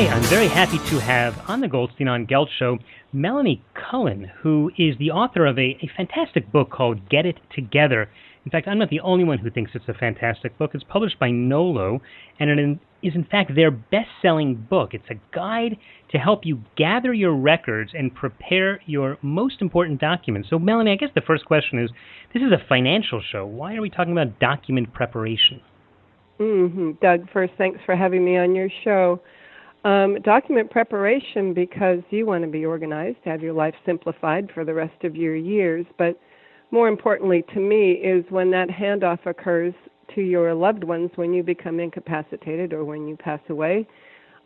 Today, I'm very happy to have on the Goldstein on Gelt Show Melanie Cullen, who is the author of a fantastic book called Get It Together. In fact, I'm not the only one who thinks it's a fantastic book. It's published by Nolo, and it is, in fact, their best-selling book. It's a guide to help you gather your records and prepare your most important documents. So, Melanie, I guess the first question is, this is a financial show. Why are we talking about document preparation? Doug, first, thanks for having me on your show. Document preparation because you want to be organized, have your life simplified for the rest of your years, but more importantly to me is when that handoff occurs to your loved ones when you become incapacitated or when you pass away,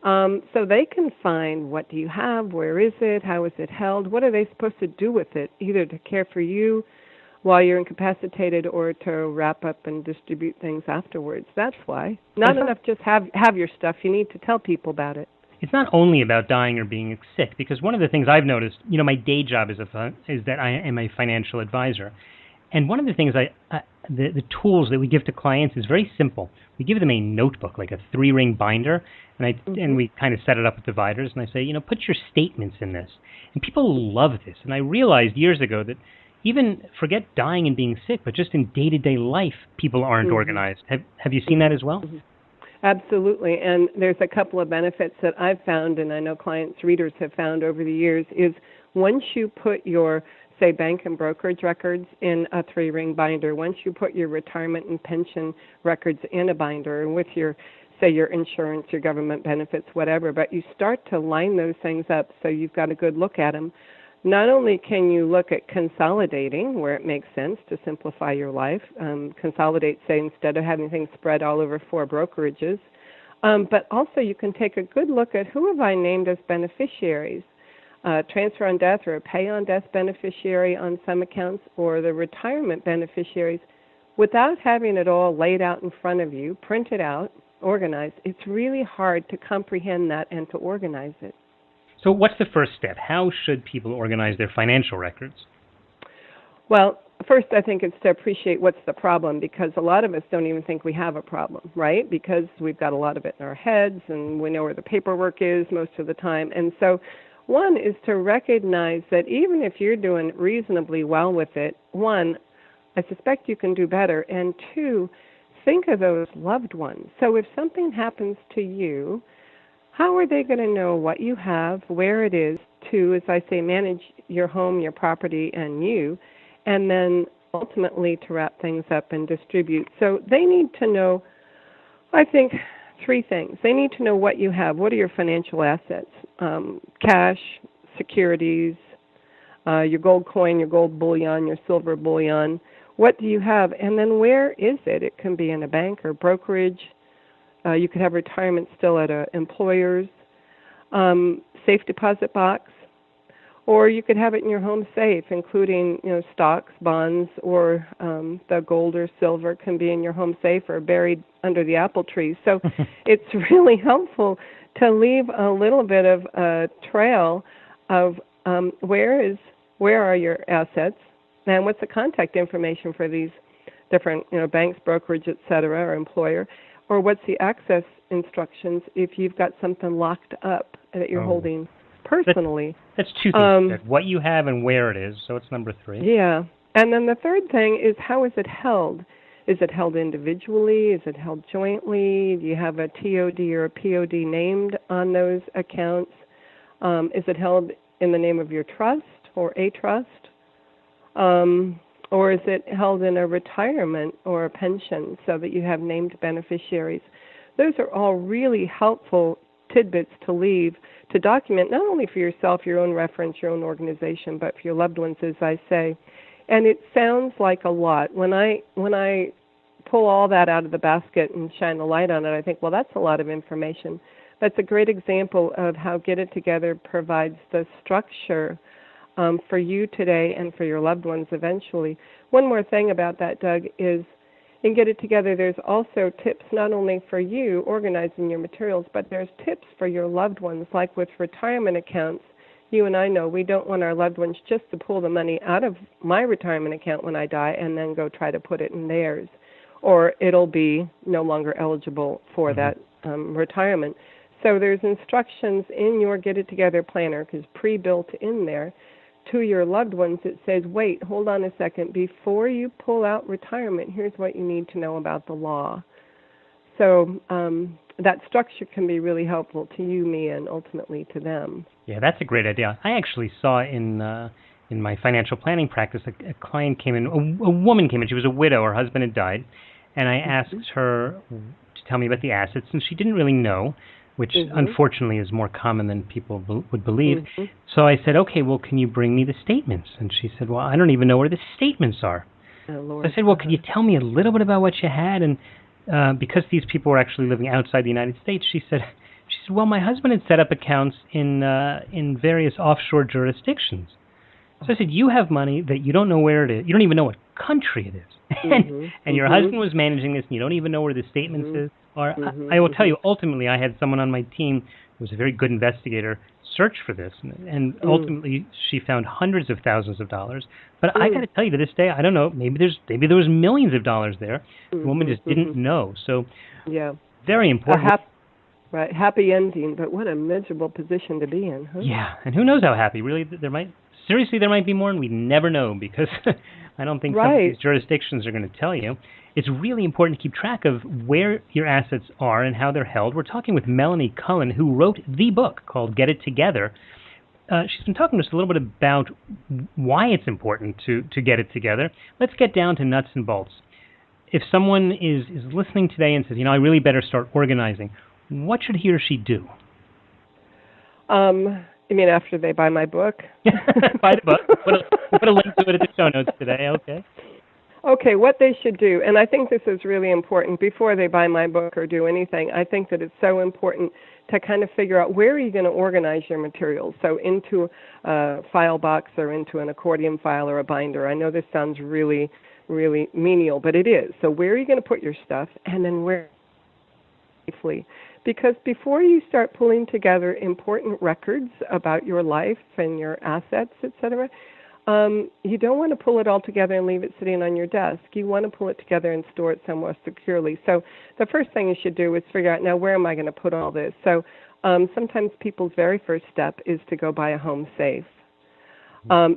so they can find what do you have, where is it, how is it held, what are they supposed to do with it, either to care for you while you're incapacitated or to wrap up and distribute things afterwards. That's why. Not enough just have your stuff. You need to tell people about it. It's not only about dying or being sick, because one of the things I've noticed, my day job is that I am a financial advisor. And one of the things the tools that we give to clients is very simple. We give them a notebook, like a 3-ring binder, and we kind of set it up with dividers, and I say, put your statements in this. And people love this. And I realized years ago that even forget dying and being sick, but just in day-to-day life, people aren't organized. Have you seen that as well? Absolutely. And there's a couple of benefits that I've found, and I know clients, readers have found over the years, is once you put your, say, bank and brokerage records in a 3-ring binder, once you put your retirement and pension records in a binder, and with your, say, your insurance, your government benefits, whatever, but you start to line those things up so you've got a good look at them. Not only can you look at consolidating where it makes sense to simplify your life, consolidate, say, instead of having things spread all over 4 brokerages, but also you can take a good look at who have I named as beneficiaries, transfer on death or a pay on death beneficiary on some accounts, or the retirement beneficiaries, without having it all laid out in front of you, printed out, organized. It's really hard to comprehend that and to organize it. So what's the first step? How should people organize their financial records? Well, first I think it's to appreciate what's the problem, because a lot of us don't even think we have a problem, right? Because we've got a lot of it in our heads and we know where the paperwork is most of the time. And so one is to recognize that even if you're doing reasonably well with it, one, I suspect you can do better, and 2, think of those loved ones. So if something happens to you, how are they going to know what you have, where it is, to, as I say, manage your home, your property, and you, and then ultimately to wrap things up and distribute? So they need to know, I think, 3 things. They need to know what you have. What are your financial assets? Cash, securities, your gold coin, your gold bullion, your silver bullion. What do you have? And then where is it? It can be in a bank or brokerage. You could have retirement still at an employer's safe deposit box, or you could have it in your home safe, including stocks, bonds, or the gold or silver can be in your home safe or buried under the apple tree. So it's really helpful to leave a little bit of a trail of where are your assets, and what's the contact information for these different banks, brokerage, et cetera, or employer. Or what's the access instructions if you've got something locked up that you're holding personally. That's 2 things. What you have and where it is, so it's number 3. Yeah. And then the third thing is, how is it held? Is it held individually? Is it held jointly? Do you have a TOD or a POD named on those accounts? Is it held in the name of your trust or a trust? Or is it held in a retirement or a pension so that you have named beneficiaries? Those are all really helpful tidbits to leave to document, not only for yourself, your own reference, your own organization, but for your loved ones, as I say. And it sounds like a lot. When I pull all that out of the basket and shine the light on it, I think, well, that's a lot of information. That's a great example of how Get It Together provides the structure for you today and for your loved ones eventually. One more thing about that, Doug, is in Get It Together, there's also tips not only for you organizing your materials, but there's tips for your loved ones, like with retirement accounts. You and I know we don't want our loved ones just to pull the money out of my retirement account when I die and then go try to put it in theirs, or it'll be no longer eligible for that retirement. So there's instructions in your Get It Together planner, because pre-built in there, to your loved ones. It says, wait, hold on a second. Before you pull out retirement, here's what you need to know about the law. So that structure can be really helpful to you, me, and ultimately to them. Yeah, that's a great idea. I actually saw in my financial planning practice, a client came in, a woman came in. She was a widow. Her husband had died. And I asked her to tell me about the assets, and she didn't really know, which unfortunately is more common than people would believe. So I said, okay, well, can you bring me the statements? And she said, well, I don't even know where the statements are. Oh, Lord. So I said, well, could you tell me a little bit about what you had? And because these people were actually living outside the United States, she said, well, my husband had set up accounts in various offshore jurisdictions. So I said, you have money that you don't know where it is. You don't even know what country it is. And your husband was managing this, and you don't even know where the statements are. I will tell you, ultimately, I had someone on my team who was a very good investigator search for this. And ultimately, she found hundreds of thousands of dollars. But I got to tell you, to this day, I don't know, maybe there was millions of dollars there. The woman just didn't know. So very important. Right, happy ending, but what a miserable position to be in, huh? Yeah, and who knows how happy. Really, there might be more, and we never know, because I don't think some of these jurisdictions are going to tell you. It's really important to keep track of where your assets are and how they're held. We're talking with Melanie Cullen, who wrote the book called Get It Together. She's been talking to us a little bit about why it's important to get it together. Let's get down to nuts and bolts. If someone is listening today and says, I really better start organizing, what should he or she do? You mean after they buy my book? Buy the book. We'll put a link to it at the show notes today, okay? Okay, what they should do, and I think this is really important before they buy my book or do anything, I think that it's so important to kind of figure out where are you going to organize your materials. So into a file box or into an accordion file or a binder. I know this sounds really, really menial, but it is. So where are you going to put your stuff, and then where safely? Because before you start pulling together important records about your life and your assets, etc., you don't want to pull it all together and leave it sitting on your desk. You want to pull it together and store it somewhere securely. So the first thing you should do is figure out, now, where am I going to put all this? So sometimes people's very first step is to go buy a home safe,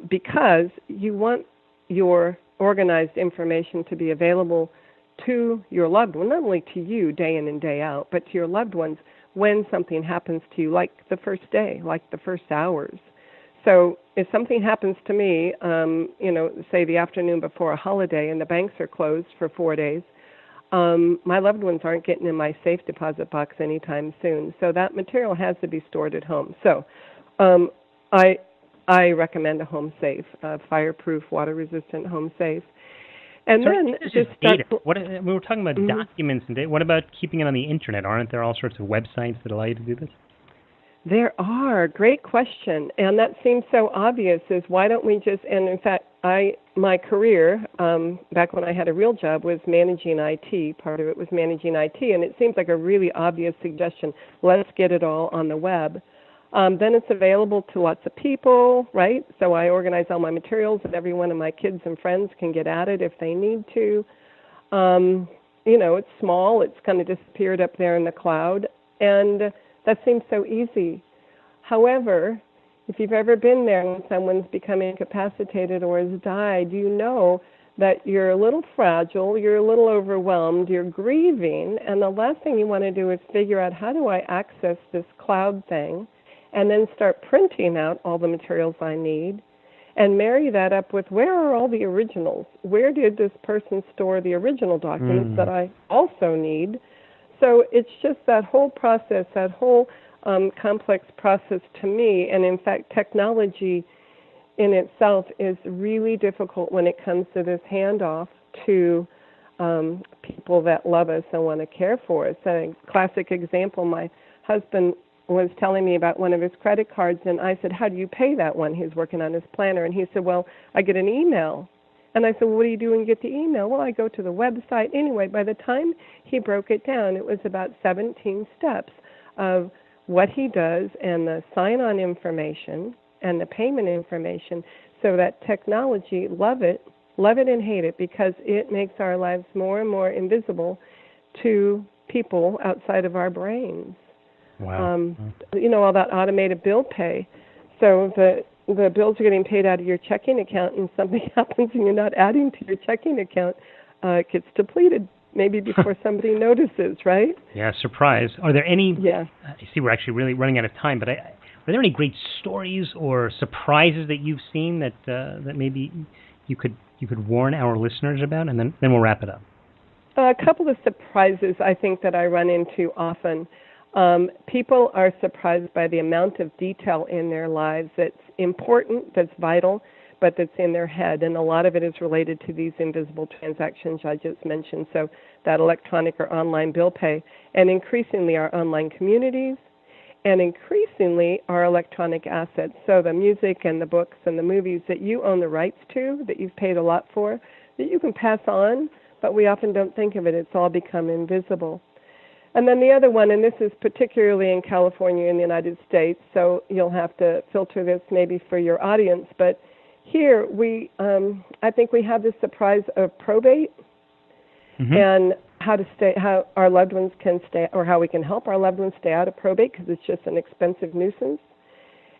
because you want your organized information to be available to your loved one, not only to you day in and day out, but to your loved ones when something happens to you, like the first day, like the first hours. So if something happens to me, say the afternoon before a holiday and the banks are closed for 4 days, my loved ones aren't getting in my safe deposit box anytime soon. So that material has to be stored at home. So I recommend a home safe, a fireproof, water-resistant home safe. And then just data. We were talking about documents and data. What about keeping it on the internet? Aren't there all sorts of websites that allow you to do this? There are. Great question. And that seems so obvious, is why don't we just, and in fact, my career, back when I had a real job, was managing IT. Part of it was managing IT, and it seems like a really obvious suggestion. Let's get it all on the web. Then it's available to lots of people, right? So I organize all my materials, and every one of my kids and friends can get at it if they need to. It's small. It's kind of disappeared up there in the cloud, and that seems so easy. However, if you've ever been there when someone's become incapacitated or has died, you know that you're a little fragile, you're a little overwhelmed, you're grieving, and the last thing you want to do is figure out, how do I access this cloud thing, and then start printing out all the materials I need, and marry that up with, where are all the originals? Where did this person store the original documents that I also need? So it's just that whole process, that whole complex process to me, and in fact technology in itself is really difficult when it comes to this handoff to people that love us and want to care for us. A classic example, my husband was telling me about one of his credit cards, and I said, how do you pay that one? He's working on his planner, and he said, well, I get an email. And I said, well, what do you do when you get the email? Well, I go to the website. Anyway, by the time he broke it down, it was about 17 steps of what he does and the sign-on information and the payment information, so that technology, love it and hate it, because it makes our lives more and more invisible to people outside of our brains. Wow. All that automated bill pay. So the bills are getting paid out of your checking account, and something happens and you're not adding to your checking account, it gets depleted maybe before somebody notices, right? Yeah, surprise. Are there any? Yeah. I see we're actually really running out of time, but are there any great stories or surprises that you've seen that maybe you could warn our listeners about, and then we'll wrap it up. A couple of surprises I think that I run into often. People are surprised by the amount of detail in their lives that's important, that's vital, but that's in their head. And a lot of it is related to these invisible transactions I just mentioned. So that electronic or online bill pay, and increasingly our online communities, and increasingly our electronic assets. So the music and the books and the movies that you own the rights to, that you've paid a lot for, that you can pass on, but we often don't think of it. It's all become invisible. And then the other one, and this is particularly in California in the United States, so you'll have to filter this maybe for your audience, but here I think we have this surprise of probate, and how our loved ones can stay, or how we can help our loved ones stay out of probate, because it's just an expensive nuisance.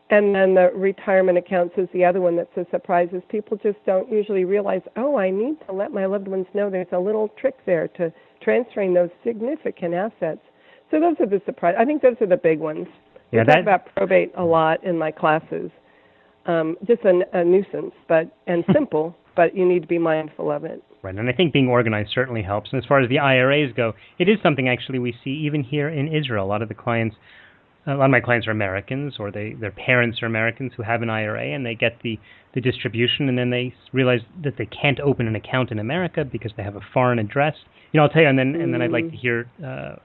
And then the retirement accounts is the other one that's a surprise, is people just don't usually realize, I need to let my loved ones know there's a little trick there to transferring those significant assets. So those are the surprises. I think those are the big ones. We talk about probate a lot in my classes. Just a nuisance, and simple, but you need to be mindful of it. Right, and I think being organized certainly helps. And as far as the IRAs go, it is something actually we see even here in Israel. A lot of my clients are Americans, or their parents are Americans who have an IRA, and they get the distribution, and then they realize that they can't open an account in America because they have a foreign address. I'll tell you, and then I'd like to hear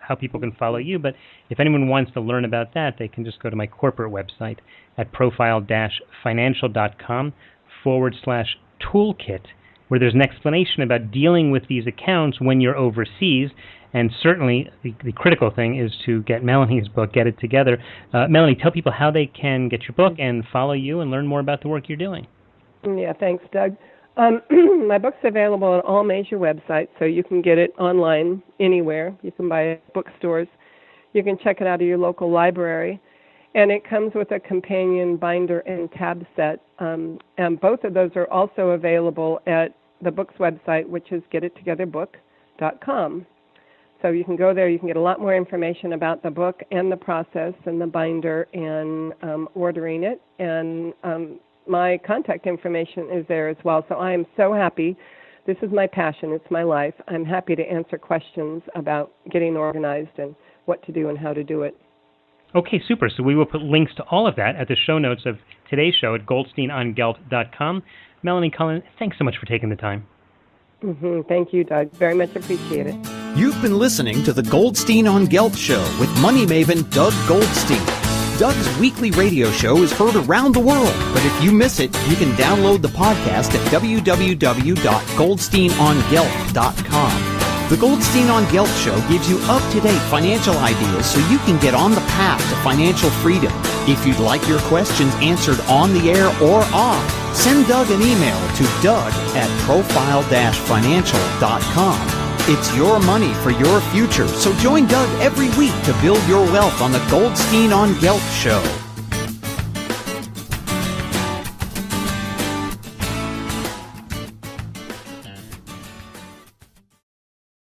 how people can follow you. But if anyone wants to learn about that, they can just go to my corporate website at profile-financial.com/toolkit, where there's an explanation about dealing with these accounts when you're overseas. And certainly the critical thing is to get Melanie's book, Get It Together. Melanie, tell people how they can get your book and follow you and learn more about the work you're doing. Yeah, thanks, Doug. My book's available on all major websites, so you can get it online anywhere. You can buy it at bookstores. You can check it out at your local library. And it comes with a companion binder and tab set. And both of those are also available at the book's website, which is getittogetherbook.com. So you can go there. You can get a lot more information about the book and the process and the binder and ordering it. And my contact information is there as well. So I am so happy. This is my passion. It's my life. I'm happy to answer questions about getting organized and what to do and how to do it. Okay, super. So we will put links to all of that at the show notes of today's show at goldsteinongelt.com. Melanie Cullen, thanks so much for taking the time. Thank you, Doug. Very much appreciate it. You've been listening to the Goldstein on Gelt Show with money maven Doug Goldstein. Doug's weekly radio show is heard around the world, but if you miss it, you can download the podcast at www.goldsteinongelt.com. The Goldstein on Gelt Show gives you up-to-date financial ideas so you can get on the path to financial freedom. If you'd like your questions answered on the air or off, send Doug an email to doug@profile-financial.com. It's your money for your future, so join Doug every week to build your wealth on the Goldstein on Gelt Show.